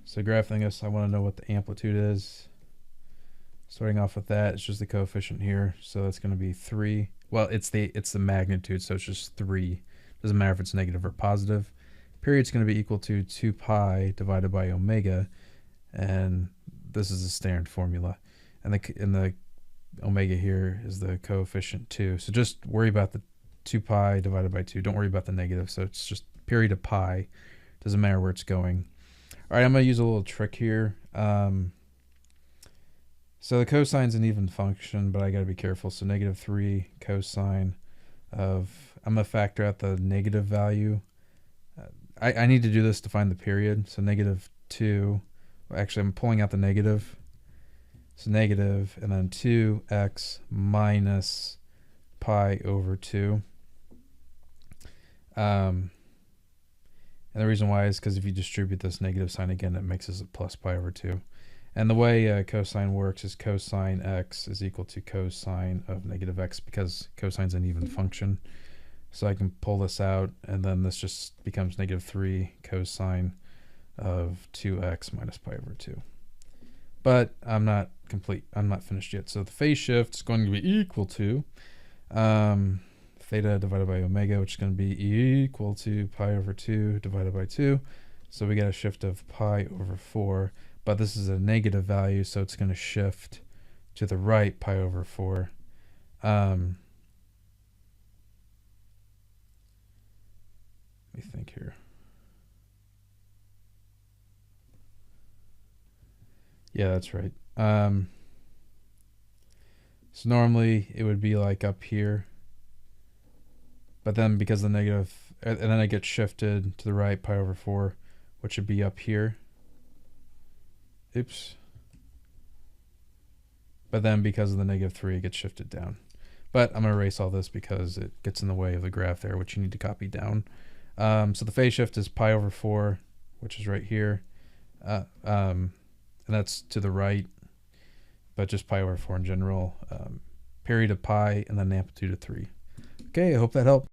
So graphing this, I want to know what the amplitude is. Starting off with that, it's just the coefficient here, so that's going to be 3. Well, it's the magnitude, so it's just 3. Doesn't matter if it's negative or positive. Period's going to be equal to 2 pi divided by omega, and this is the standard formula. And the omega here is the coefficient 2. So just worry about the 2 pi divided by 2. Don't worry about the negative. So it's just period of pi. Doesn't matter where it's going. All right, I'm going to use a little trick here. So the cosine's an even function, but I got to be careful. So negative 3 cosine of, I'm going to factor out the negative value. I need to do this to find the period. So negative 2, well, actually I'm pulling out the negative. So negative, and then 2x minus pi over 2. And the reason why is because if you distribute this negative sign again, it makes this a plus pi over 2. And the way cosine works is cosine x is equal to cosine of negative x, because cosine's an even function. So I can pull this out, and then this just becomes negative 3 cosine of 2x minus pi over 2. But I'm not finished yet. So the phase shift is going to be equal to theta divided by omega, which is going to be equal to pi over 2 divided by 2. So we get a shift of pi over 4. But this is a negative value, so it's going to shift to the right pi over 4. Let me think here. Yeah, that's right. So normally it would be like up here, but then because the negative, and then it gets shifted to the right pi over 4, which would be up here. Oops. But then because of the negative 3, it gets shifted down. But I'm going to erase all this because it gets in the way of the graph there, which you need to copy down. So the phase shift is pi over 4, which is right here. And that's to the right, but just pi over 4 in general. Period of pi, and then amplitude of 3. Okay, I hope that helped.